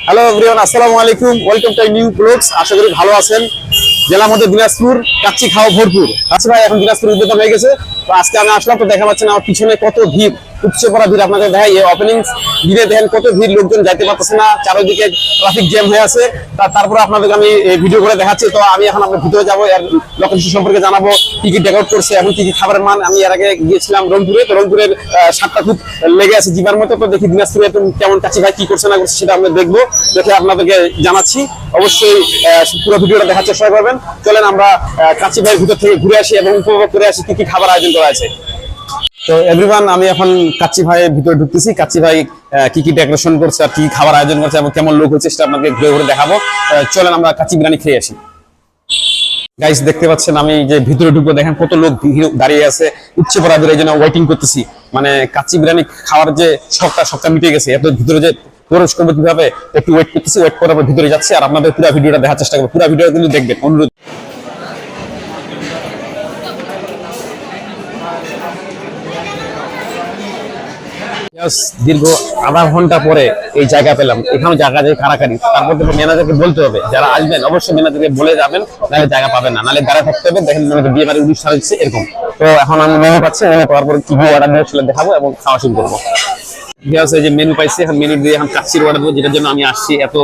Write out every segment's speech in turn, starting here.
Hello everyone, আসসালামু আলাইকুম। Welcome to new blogs. আশা করি ভালো আছেন। জেলার মধ্যে দিনাজপুর, কাচ্চি খাওয়া ভরপুর। আচ্ছা ভাই, এখন দিনাজপুর উদ্বোধন হয়ে গেছে, তো আজকে আমি আসলাম। তো দেখা পাচ্ছেন আমার পিছনে কত ভিড়, উপচে পড়া ভিড়। আপনাদের দেখাই, এই ওপেনিং দিনে দেখেন কত ভিড়, লোকজন যাইতে পারতেছে না, চারিদিকে ট্রাফিক জ্যাম হয়ে আছে। তারপরে আপনাদেরকে আমি ভিডিও করে দেখাচ্ছি। তো আমি এখন আপনার ভিতরে যাবো, এর লোকেশন সম্পর্কে জানাবো, কি কি ডেকোরেট করছে, এখন কি কি খাবারের মান। আমি এর আগে গিয়েছিলাম রংপুরে, তো রংপুরের স্বাদটা খুব লেগে আছে জিবার মতো। তো দেখি দিনাজপুরে কেমন কাচ্চি ভাই কি করছে না করছে সেটা আমরা দেখবো, দেখে আপনাদেরকে জানাচ্ছি। অবশ্যই পুরো ভিডিওটা দেখার চেষ্টা করবেন। চলেন আমরা কাচ্চি ভাইয়ের ভিতর থেকে ঘুরে আসি এবং উপভোগ করে আসি কি কি খাবার আয়োজন করা আছে। তো এভরিওয়ান, আমি এখন কাচ্চি ভাইয়ের ভিতরে ঢুকতেছি। কাচ্চি ভাই কি কি ডেকোরেশন করছে আর কি খাবার আয়োজন করছে এবং কেমন লোক হচ্ছে সেটা আপনাকে ঘুরে ঘুরে দেখাবো। চলেন আমরা কাচ্চি বিরিয়ানি খেয়ে আসি। গাইস, দেখতে পাচ্ছেন আমি যে ভিতরে ঢুকবো, দেখেন কত লোক দাঁড়িয়ে আছে, উচ্চ পড়াদের এই জন্য ওয়েটিং করতেছি। মানে কাচ্চি বিরিয়ানি খাওয়ার যে শখটা মিটে গেছে। এত ভিতরে যে প্রবেশ করবো কিভাবে, একটু ওয়েট করতেছি, ওয়েট করার পর ভিতরে যাচ্ছি। আর আপনাদের পুরো ভিডিওটা দেখার চেষ্টা করবো, পুরো ভিডিও কিন্তু দেখবেন, অনুরোধ। দীর্ঘ আধা ঘন্টা পরে এই জায়গা পেলাম। এখানে জায়গা যায় কারাকারি। তারপর তো ম্যানেজারকে বলতে হবে, যারা আসবেন অবশ্যই ম্যানেজারকে বলে যাবেন, নাহলে জায়গা পাবেন না, নাহলে দাঁড়া থাকতে হবে। দেখেন বিয়ে বাড়ির অনুষ্ঠান হচ্ছে এরকম। তো এখন আমি মেনু পাচ্ছি, মেনু পাওয়ার পর কি অর্ডার দিয়ে দেখাবো এবং খাওয়া শুরু করবো। যে মেনু পাইছি, এখন মেনু দিয়ে এখন কাচ্চির অর্ডার দেবো, যেটার জন্য আমি আসছি। এত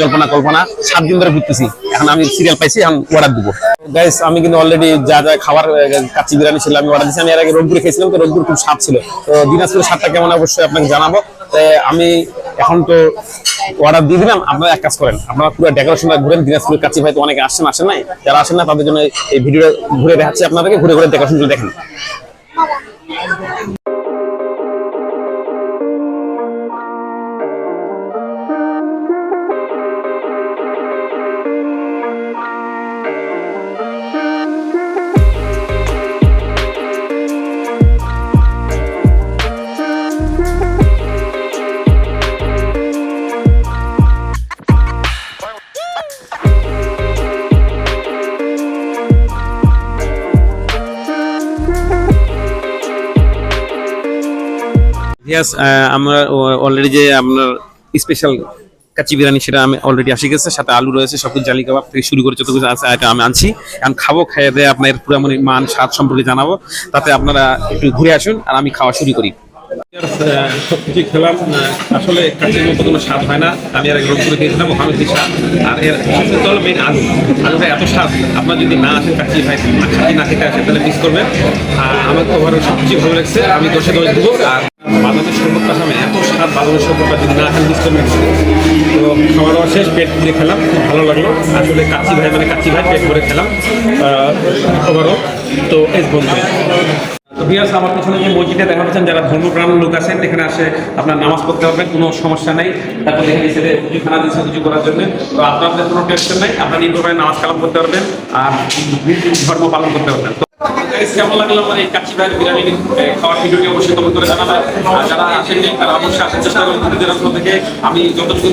জল্পনা কল্পনা 7 দিন ধরে ঘুরতেছি। এখন আমি সিরিয়াল পাইছি, এখন অর্ডার দিব। গাইস, আমি কিন্তু অলরেডি যা যা খাবার কাচ্চি বিরিয়ানি ছিল আমি অর্ডার দিচ্ছি। আমি এর আগে রংপুরে খেয়েছিলাম, তো রংপুর খুব স্বাদ ছিল। তো দিনাজপুরের স্বাদটা কেমন অবশ্যই আপনাকে জানাবো। আমি এখন তো অর্ডার দিয়ে দিলাম। আপনারা এক কাজ করেন, আপনারা পুরো ডেকোরেশনটা ঘুরেন। দিনাজপুরের কাচ্চি ভাই তো অনেকে আসেন নাই, যারা আসেন না তাদের জন্য এই ভিডিও ঘুরে দেখাচ্ছি আপনাদেরকে। ঘুরে ঘুরে ডেকোরেশনগুলো দেখেন। আমরা অলরেডি যে আপনার স্পেশাল কাচ্চি বিরিয়ানি সেটা আমি অলরেডি আসি গেছে, সাথে আলু রয়েছে, সবকিছু জালি কাবাব থেকে শুরু করে যত কিছু আছে আমি আনছি। এখন খাবো, খাইয়ে দিয়ে আপনার পুরো মান স্বাদ সম্পর্কে জানাবো। তাতে আপনারা একটু ঘুরে আসুন আর আমি খাওয়া শুরু করি। সবকিছু খেলাম, আসলে কাচ্চির মতো কোনো স্বাদ হয় না। আমি আর রংপুরে খেয়েছিলাম, ওখানে কি স্বাদ। আর এর হলো মেন আলুটা এত স্বাদ। আপনার যদি না আসেন কাচ্চি ভাই, কাচ্চি না খেতে আসেন তাহলে মিস করবেন। আমার তো ওভারঅল সবকিছু ভালো লাগছে, আমি 10-এ 10 দেবো। আর বাদামের শরবতটা সামনে এত স্বাদ, বাদামের শরবতটা যদি না খান মিস করবেন। তো খাওয়া দাওয়া শেষ, পেট ভরে খেলাম, খুব ভালো লাগলো। আসলে কাচ্চি ভাই পেট ভরে খেলাম ওভারঅল। তো এই বলতে আমার পিছনে যে মসজিদে দেখা পাচ্ছেন, যারা ধর্মপ্রাণ লোক আছেন এখানে আসে আপনার নামাজ পড়তে পারবেন, কোনো সমস্যা নাই। তারপর দেখে দিয়েছে খানা দিচ্ছে কিছু করার জন্য। তো আপনাদের কোনো টেনশন নাই, আপনারা নির্ভয়ে নামাজ কালাম করতে পারবেন আর ধর্ম পালন করতে পারবেন। কেমন লাগলো আমার এই কাচ্চি ভাইয়ের বিরিয়ানি খাওয়ার ভিডিওটি অবশ্যই কমেন্ট করে জানাবেন। আর যারা আসেননি তারা অবশ্যই আসার চেষ্টা করবেন। নিজের অঞ্চল থেকে আমি যতটুকু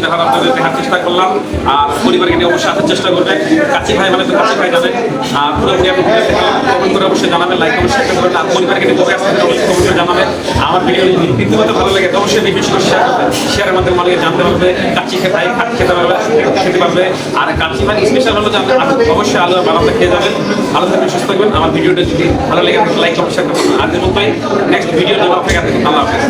দেখার চেষ্টা করলাম। আর পরিবারকে নিয়ে অবশ্যই আসার চেষ্টা করবেন। কাচ্চি ভাই মানে তো কাচ্চি ভাই জানেন। আর পুরোপুরি আপনি কমেন্ট করে অবশ্যই জানাবেন, লাইক কমেন্ট শেয়ার করবেন। আর পরিবারকে নিয়ে কবে আসতে অবশ্যই কমেন্ট করে জানাবেন। আমার ভিডিও যদি রীতিমতো ভালো লাগে তো অবশ্যই বেশি করে শেয়ার করবেন। শেয়ারের মাধ্যমে অনেকে জানতে পারবে কাচ্চি খেতে পারবে। আর কাচ্চি ভাই স্পেশাল হলো যে অবশ্যই আলু বানাতে খেয়ে যাবেন। ভালো থাকবেন, সুস্থ থাকবেন। আমার ভিডিওটা যদি ভালো লাগে লাইক কমেন্ট শেয়ার করবেন। আর যেমন নেক্সট ভিডিও দেবো আপনাকে। আল্লাহ হাফেজ।